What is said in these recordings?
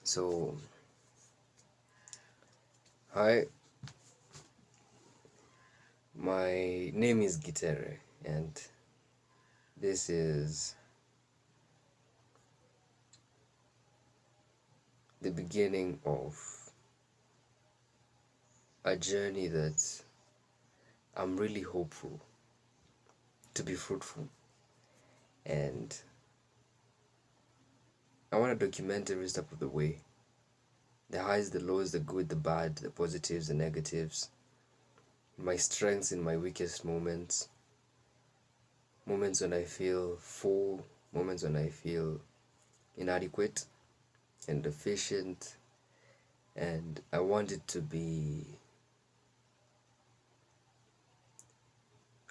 So, hi, my name is C.O.T.A, and this is the beginning of a journey that I'm really hopeful to be fruitful. And I want to document every step of the way, the highs, the lows, the good, the bad, the positives, the negatives, my strengths in my weakest moments, moments when I feel full, moments when I feel inadequate and deficient. And I want it to be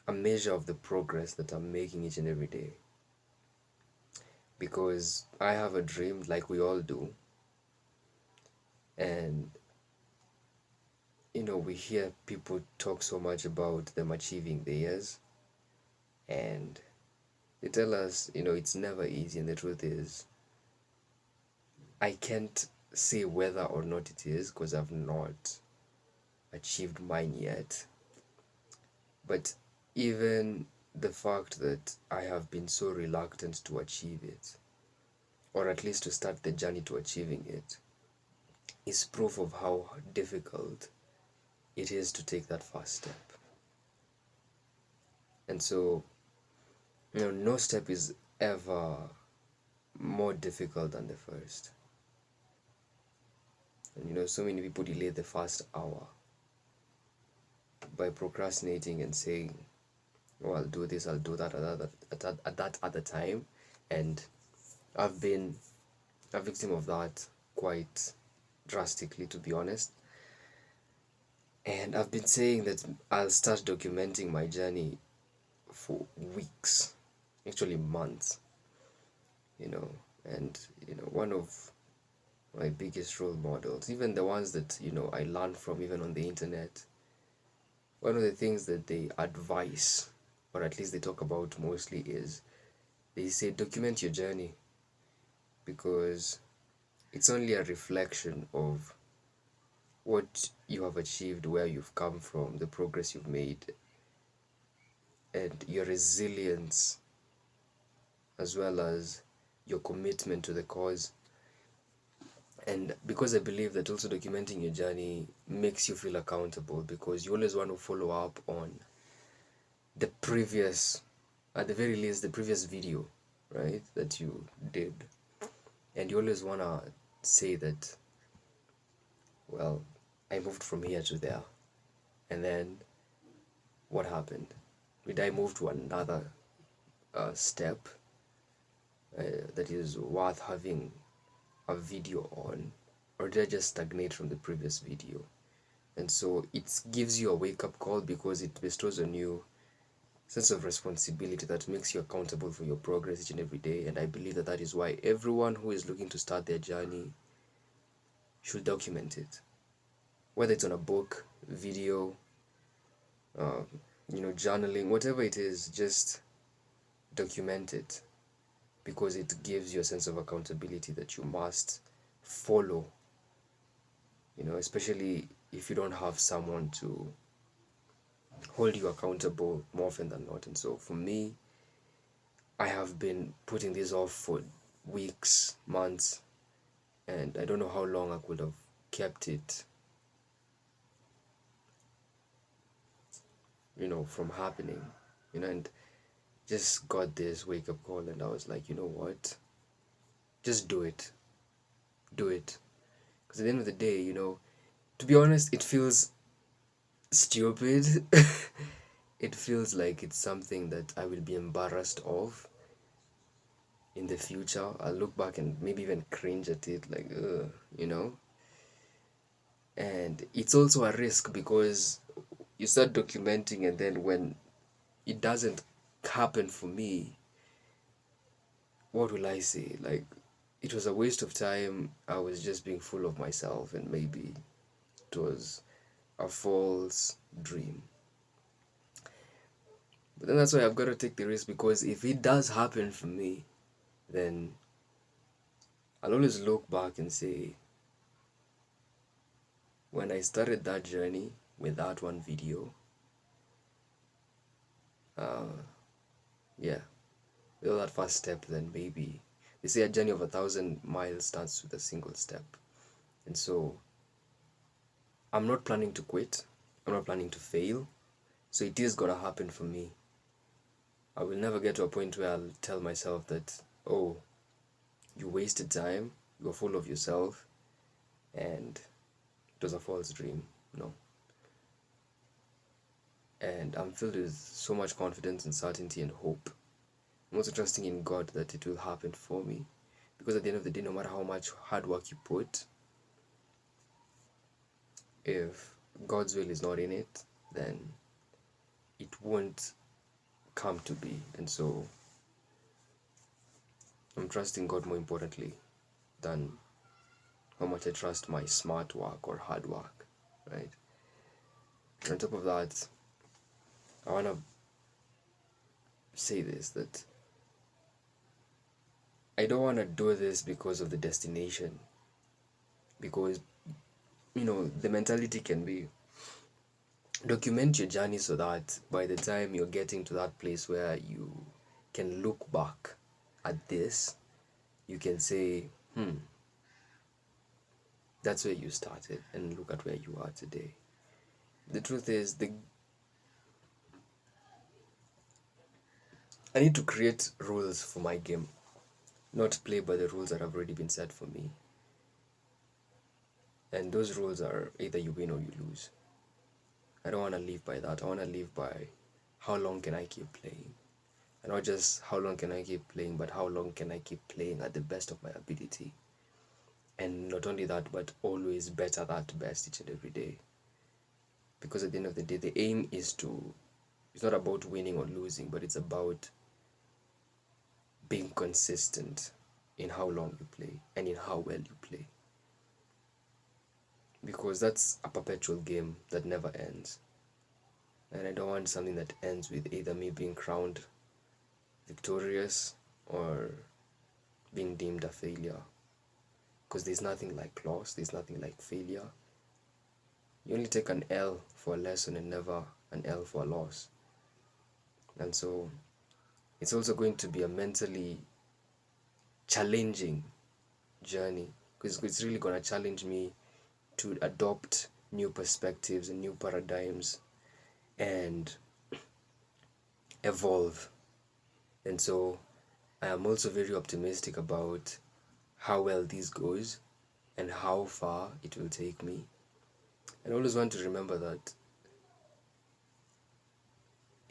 a measure of the progress that I'm making each and every day. Because I have a dream, like we all do, and we hear people talk so much about them achieving theirs, and they tell us, it's never easy, and the truth is, I can't say whether or not it is because I've not achieved mine yet. But even the fact that I have been so reluctant to achieve it, or at least to start the journey to achieving it, is proof of how difficult it is to take that first step. And so, no step is ever more difficult than the first. And so many people delay the first hour by procrastinating and saying, oh, I'll do this, I'll do that at that other time. And I've been a victim of that quite drastically, to be honest. And I've been saying that I'll start documenting my journey for weeks, actually months, and one of my biggest role models, even the ones that I learned from even on the internet, one of the things that they advise, or at least they talk about mostly, is they say document your journey, because it's only a reflection of what you have achieved, where you've come from, the progress you've made, and your resilience, as well as your commitment to the cause. And because I believe that also documenting your journey makes you feel accountable, because you always want to follow up on the previous, at the very least, the previous video, right, that you did. And you always want to say that, well, I moved from here to there. And then what happened? Did I move to another step that is worth having a video on, or did I just stagnate from the previous video? And so it gives you a wake-up call, because it bestows on you sense of responsibility that makes you accountable for your progress each and every day. And I believe that that is why everyone who is looking to start their journey should document it, whether it's on a book, video, journaling, whatever it is. Just document it, because it gives you a sense of accountability that you must follow, especially if you don't have someone to hold you accountable more often than not. And so for me, I have been putting this off for weeks, months, and I don't know how long I could have kept it, from happening, and just got this wake up call, and I was like, you know what? Just do it. Do it. Because at the end of the day, to be honest, it feels stupid. It feels like it's something that I will be embarrassed of in the future. I'll look back and maybe even cringe at it, like, And it's also a risk, because you start documenting, and then when it doesn't happen for me, what will I say? Like, it was a waste of time. I was just being full of myself, and maybe it was a false dream. But then that's why I've got to take the risk, because if it does happen for me, then I'll always look back and say, when I started that journey with that one video, yeah, with that first step, then maybe they say a journey of 1,000 miles starts with a single step. And so I'm not planning to quit. I'm not planning to fail. So it is gonna happen for me. I will never get to a point where I'll tell myself that, oh, you wasted time, you're full of yourself, and it was a false dream. No. And I'm filled with so much confidence and certainty and hope. I'm also trusting in God that it will happen for me. Because at the end of the day, no matter how much hard work you put, if God's will is not in it, then it won't come to be. And so I'm trusting God more importantly than how much I trust my smart work or hard work, right? And on top of that, I want to say this, that I don't want to do this because of the destination. Because, the mentality can be, document your journey so that by the time you're getting to that place where you can look back at this, you can say, that's where you started, and look at where you are today. The truth is, I need to create rules for my game, not play by the rules that have already been set for me. And those rules are either you win or you lose. I don't want to live by that. I want to live by how long can I keep playing. And not just how long can I keep playing, but how long can I keep playing at the best of my ability. And not only that, but always better that best each and every day. Because at the end of the day, the aim is it's not about winning or losing, but it's about being consistent in how long you play and in how well you play. Because that's a perpetual game that never ends. And I don't want something that ends with either me being crowned victorious or being deemed a failure. Because there's nothing like loss, there's nothing like failure. You only take an L for a lesson and never an L for a loss. And so it's also going to be a mentally challenging journey, because it's really going to challenge me to adopt new perspectives and new paradigms and evolve. And so I am also very optimistic about how well this goes and how far it will take me. And I always want to remember that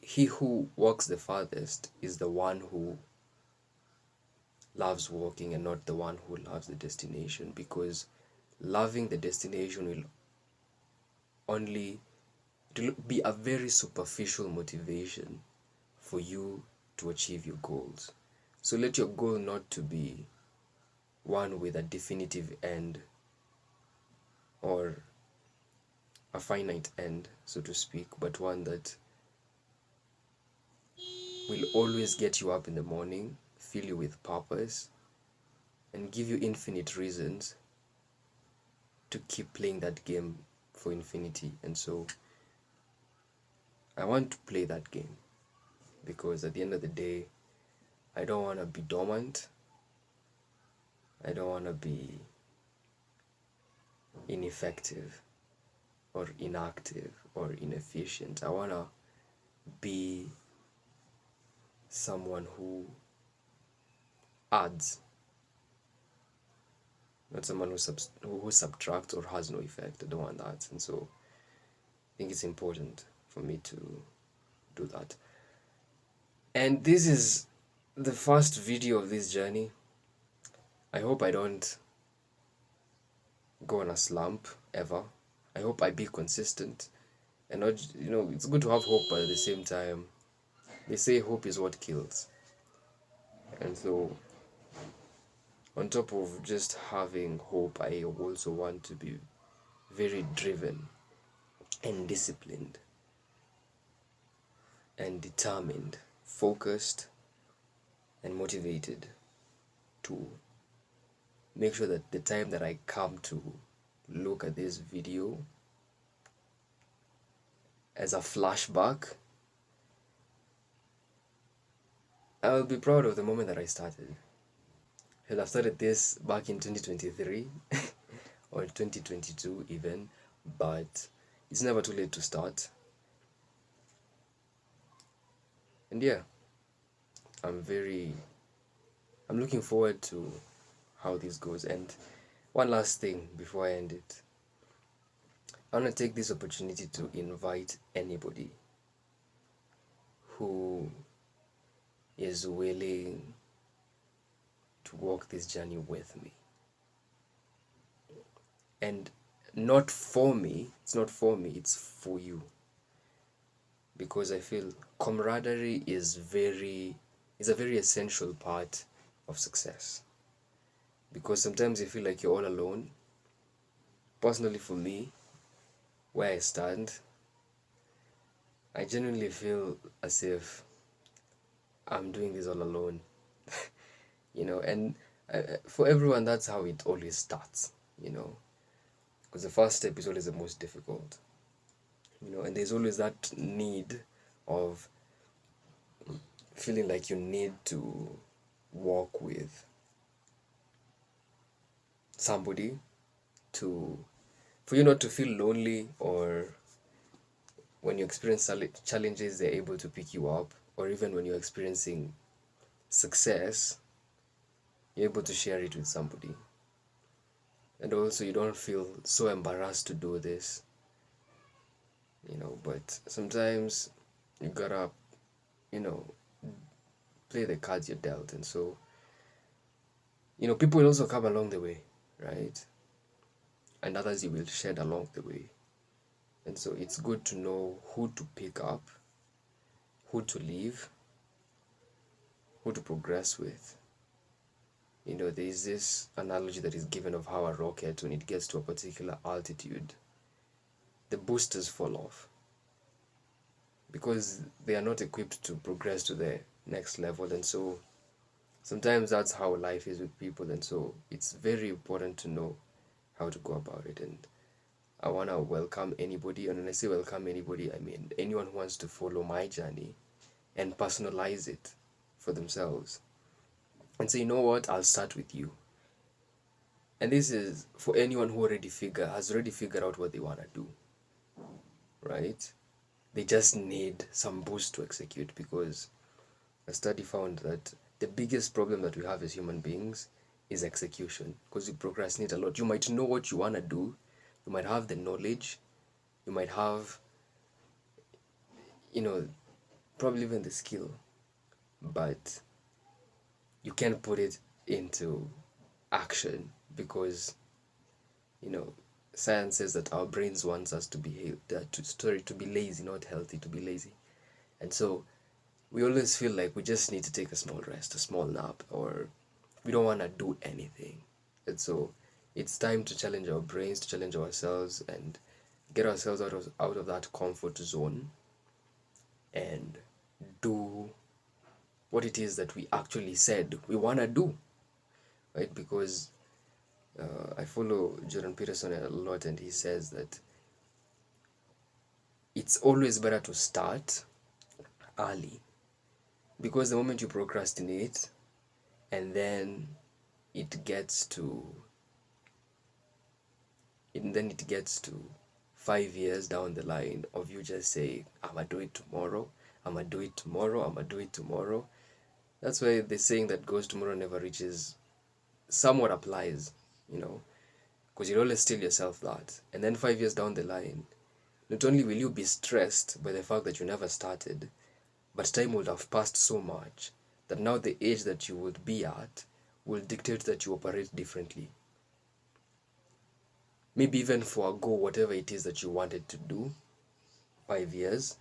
he who walks the farthest is the one who loves walking and not the one who loves the destination, because loving the destination will be a very superficial motivation for you to achieve your goals. So let your goal not to be one with a definitive end or a finite end, so to speak, but one that will always get you up in the morning, fill you with purpose, and give you infinite reasons to keep playing that game for infinity. And so I want to play that game, because at the end of the day, I don't want to be dormant. I don't want to be ineffective or inactive or inefficient. I want to be someone who adds, not someone who subtracts or has no effect. I don't want that. And so I think it's important for me to do that. And this is the first video of this journey. I hope I don't go on a slump ever. I hope I be consistent. And not, it's good to have hope, but at the same time, they say hope is what kills. And so, on top of just having hope, I also want to be very driven and disciplined and determined, focused and motivated to make sure that the time that I come to look at this video as a flashback, I will be proud of the moment that I started. And I started this back in 2023 or 2022 even, but it's never too late to start. And yeah, I'm looking forward to how this goes. And one last thing before I end it, I want to take this opportunity to invite anybody who is willing to walk this journey with me. And not for me, it's not for me, it's for you. Because I feel camaraderie is a very essential part of success. Because sometimes you feel like you're all alone. Personally, for me, where I stand, I genuinely feel as if I'm doing this all alone. And for everyone, that's how it always starts, because the first step is always the most difficult, and there's always that need of feeling like you need to walk with somebody for you not to feel lonely, or when you experience challenges, they're able to pick you up, or even when you're experiencing success, you're able to share it with somebody. And also you don't feel so embarrassed to do this, but sometimes you gotta, play the cards you're dealt. And so, people will also come along the way, right? And others you will shed along the way. And so it's good to know who to pick up, who to leave, who to progress with. There is this analogy that is given of how a rocket, when it gets to a particular altitude, the boosters fall off because they are not equipped to progress to the next level. And so sometimes that's how life is with people. And so it's very important to know how to go about it. And I want to welcome anybody. And when I say welcome anybody, I mean anyone who wants to follow my journey and personalize it for themselves. And say, you know what, I'll start with you. And this is for anyone who has already figured out what they want to do, right? They just need some boost to execute, because a study found that the biggest problem that we have as human beings is execution, because we procrastinate a lot. You might know what you want to do, you might have the knowledge, you might have, probably even the skill, but you can't put it into action because, science says that our brains wants us to be lazy, not healthy, to be lazy. And so we always feel like we just need to take a small rest, a small nap, or we don't want to do anything. And so it's time to challenge our brains, to challenge ourselves, and get ourselves out of that comfort zone and do what it is that we actually said we want to do, right? Because I follow Jordan Peterson a lot, and he says that it's always better to start early, because the moment you procrastinate and then it gets to 5 years down the line of you just saying, I'm gonna do it tomorrow, I'm gonna do it tomorrow, I'm gonna do it tomorrow. That's why the saying that goes tomorrow never reaches somewhat applies, because you'll always tell yourself that. And then 5 years down the line, not only will you be stressed by the fact that you never started, but time would have passed so much that now the age that you would be at will dictate that you operate differently. Maybe even forego whatever it is that you wanted to do 5 years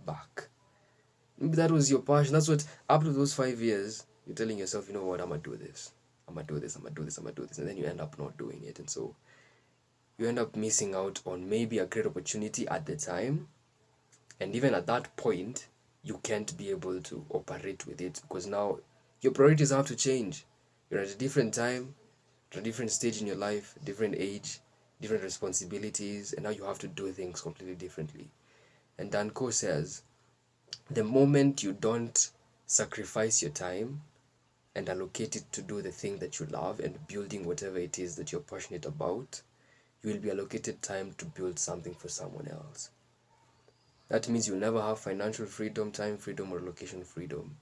back. Maybe that was your passion. That's what, up to those 5 years, you're telling yourself, you know what, I'm going to do this. I'm going to do this, I'm going to do this, I'm going to do this. And then you end up not doing it. And so you end up missing out on maybe a great opportunity at the time. And even at that point, you can't be able to operate with it, because now your priorities have to change. You're at a different time, at a different stage in your life, different age. different responsibilities, and now you have to do things completely differently. And Danko says, the moment you don't sacrifice your time and allocate it to do the thing that you love and building whatever it is that you're passionate about, you will be allocated time to build something for someone else. That means you'll never have financial freedom, time freedom, or location freedom,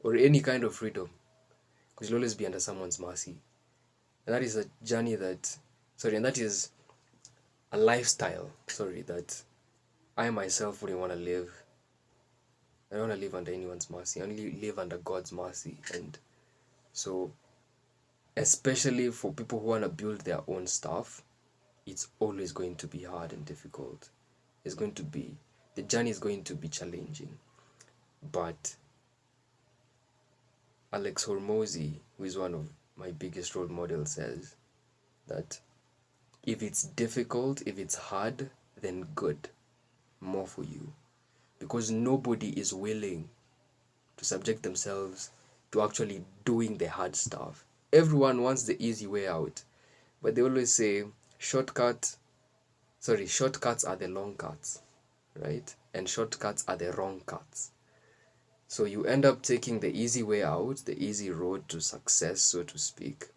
or any kind of freedom, because you'll always be under someone's mercy. And that is a journey that, and that is a lifestyle, that I myself wouldn't want to live. I don't want to live under anyone's mercy. I only live under God's mercy. And so, especially for people who want to build their own stuff, it's always going to be hard and difficult. The journey is going to be challenging. But Alex Hormozy, who is one of my biggest role models, says that if it's difficult, if it's hard, then good, more for you. Because nobody is willing to subject themselves to actually doing the hard stuff. Everyone wants the easy way out, but they always say shortcuts are the long cuts, right? And shortcuts are the wrong cuts. So you end up taking the easy way out, the easy road to success, so to speak.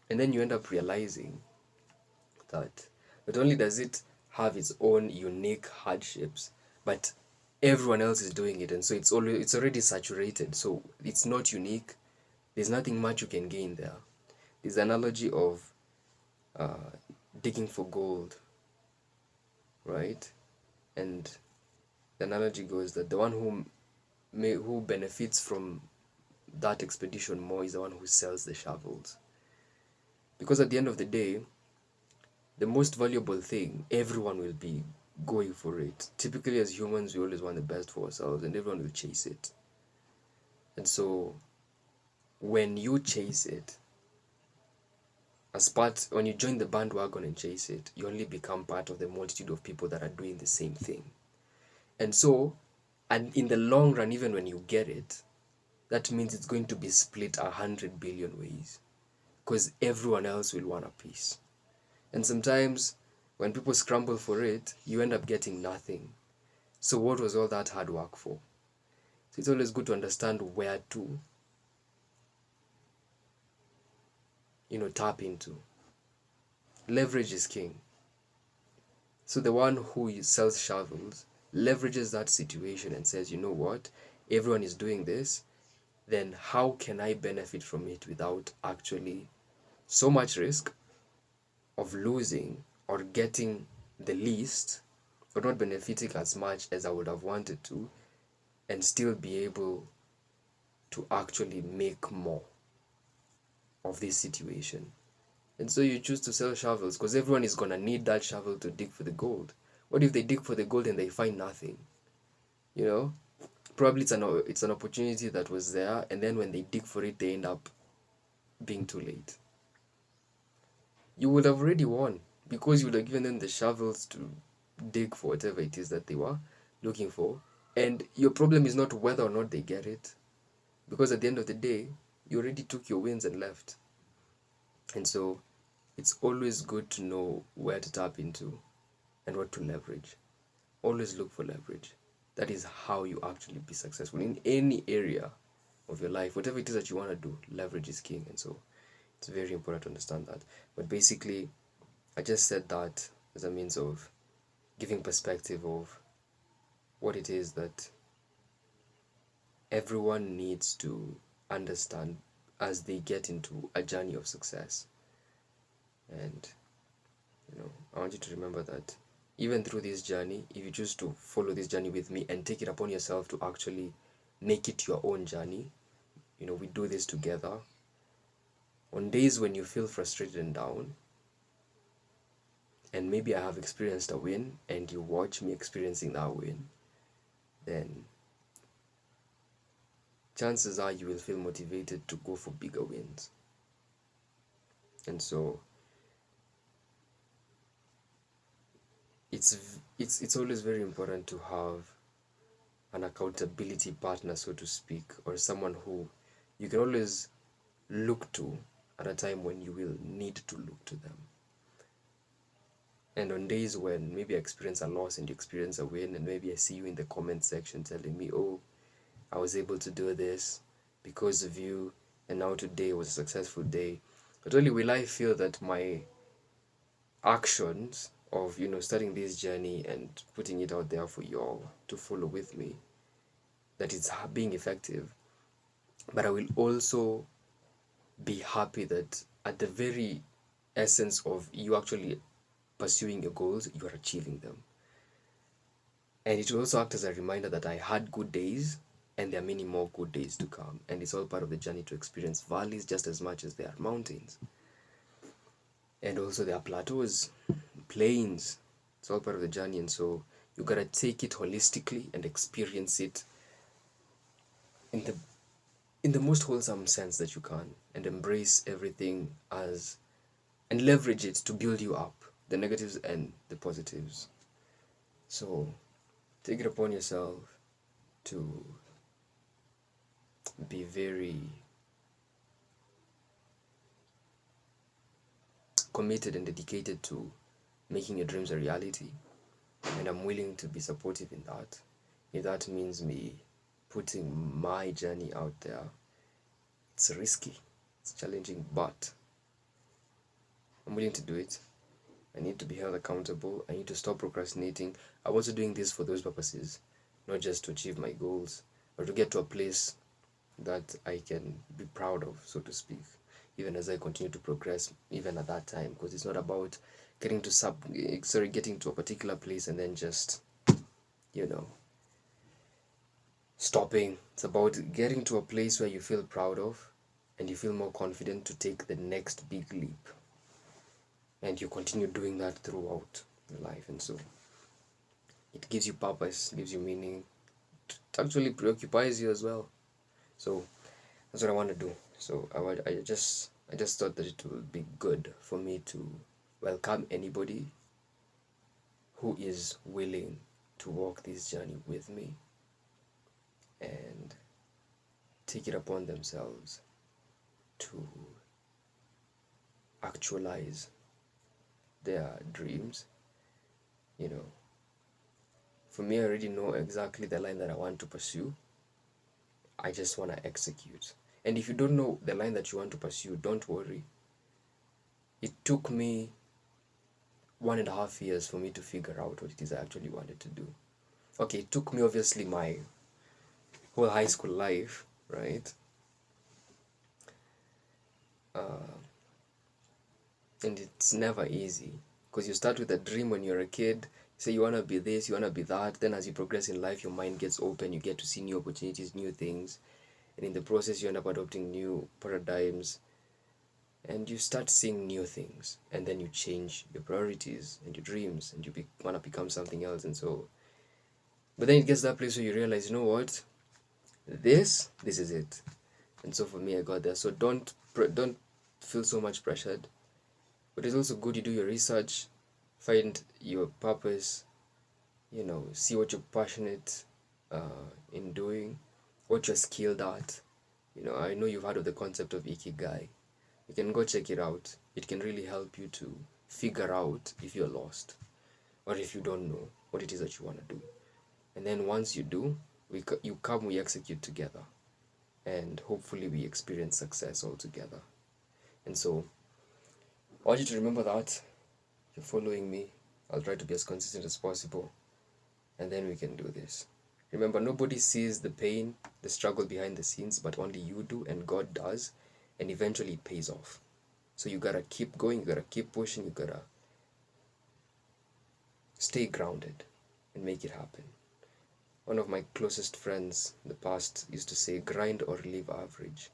And then you end up realizing that not only does it have its own unique hardships, but everyone else is doing it, and so it's already saturated, so it's not unique. There's nothing much you can gain there. There's the analogy of digging for gold, right? And the analogy goes that the one who benefits from that expedition more is the one who sells the shovels, because at the end of the day, the most valuable thing, everyone will be going for it. Typically, as humans, we always want the best for ourselves, and everyone will chase it. And so when you chase it, when you join the bandwagon and chase it, you only become part of the multitude of people that are doing the same thing. And so, and in the long run, even when you get it, that means it's going to be split 100 billion ways, because everyone else will want a piece. And sometimes when people scramble for it, you end up getting nothing. So what was all that hard work for? So it's always good to understand where to, tap into. Leverage is king. So the one who sells shovels leverages that situation and says, you know what, everyone is doing this, then how can I benefit from it without actually so much risk of losing or getting the least, or not benefiting as much as I would have wanted to, and still be able to actually make more of this situation. And so you choose to sell shovels because everyone is going to need that shovel to dig for the gold. What if they dig for the gold and they find nothing? Probably it's an opportunity that was there, and then when they dig for it, they end up being too late. You would have already won, because you would have given them the shovels to dig for whatever it is that they were looking for. And your problem is not whether or not they get it, because at the end of the day, you already took your wins and left. And so it's always good to know where to tap into and what to leverage. Always look for leverage. That is how you actually be successful in any area of your life. Whatever it is that you want to do, leverage is king. And so it's very important to understand that. But basically, I just said that as a means of giving perspective of what it is that everyone needs to understand as they get into a journey of success. And I want you to remember that even through this journey, if you choose to follow this journey with me and take it upon yourself to actually make it your own journey, we do this together. On days when you feel frustrated and down, and maybe I have experienced a win and you watch me experiencing that win, then chances are you will feel motivated to go for bigger wins. And so it's always very important to have an accountability partner, so to speak, or someone who you can always look to at a time when you will need to look to them. And on days when maybe I experience a loss and you experience a win, and maybe I see you in the comment section telling me, oh, I was able to do this because of you, and now today was a successful day. Not only will I feel that my actions of, starting this journey and putting it out there for you all to follow with me, that it's being effective, but I will also be happy that at the very essence of you actually pursuing your goals, you are achieving them. And it will also act as a reminder that I had good days and there are many more good days to come. And it's all part of the journey to experience valleys just as much as there are mountains. And also there are plateaus, plains. It's all part of the journey. And so you gotta take it holistically and experience it in the most wholesome sense that you can, and embrace everything as and leverage it to build you up, the negatives and the positives. So take it upon yourself to be very committed and dedicated to making your dreams a reality. And I'm willing to be supportive in that. If that means me putting my journey out there, it's risky, it's challenging, but I'm willing to do it. I need to be held accountable. I need to stop procrastinating. I'm also doing this for those purposes, not just to achieve my goals, or to get to a place that I can be proud of, so to speak, even as I continue to progress, even at that time, because it's not about getting to a particular place and then just, stopping. It's about getting to a place where you feel proud of and you feel more confident to take the next big leap. And you continue doing that throughout your life. And so it gives you purpose, gives you meaning. It actually preoccupies you as well. So that's what I want to do. So I just thought that it would be good for me to welcome anybody who is willing to walk this journey with me and take it upon themselves to actualize their dreams. For me, I already know exactly the line that I want to pursue. I just want to execute. And if you don't know the line that you want to pursue, don't worry. It took me 1.5 years for me to figure out what it is I actually wanted to do. Okay, it took me obviously my whole high school life, right? And it's never easy, because you start with a dream when you're a kid. You say you want to be this, you want to be that. Then as you progress in life, your mind gets open. You get to see new opportunities, new things. And in the process, you end up adopting new paradigms. And you start seeing new things. And then you change your priorities and your dreams. And you want to become something else. And so, but then it gets to that place where you realize, you know what? This is it. And so for me, I got there. So don't feel so much pressured. But it's also good you do your research, find your purpose, see what you're passionate in doing, what you're skilled at. I know you've heard of the concept of ikigai. You can go check it out. It can really help you to figure out if you're lost or if you don't know what it is that you want to do. And then once you do, we execute together, and hopefully we experience success all together. And so I want you to remember that. If you're following me, I'll try to be as consistent as possible, and then we can do this. Remember, nobody sees the pain, the struggle behind the scenes, but only you do, and God does, and eventually it pays off. So you gotta keep going, you gotta keep pushing, you gotta stay grounded and make it happen. One of my closest friends in the past used to say, grind or leave average.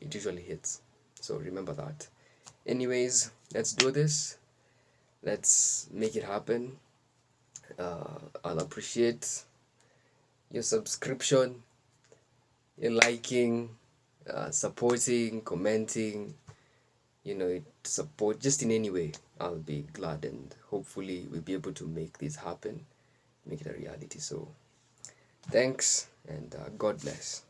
It usually hits. So remember that. Anyways, let's do this. Let's make it happen. I'll appreciate your subscription, your liking, supporting, commenting, support just in any way. I'll be glad, and hopefully we'll be able to make this happen, make it a reality. So thanks, and God bless.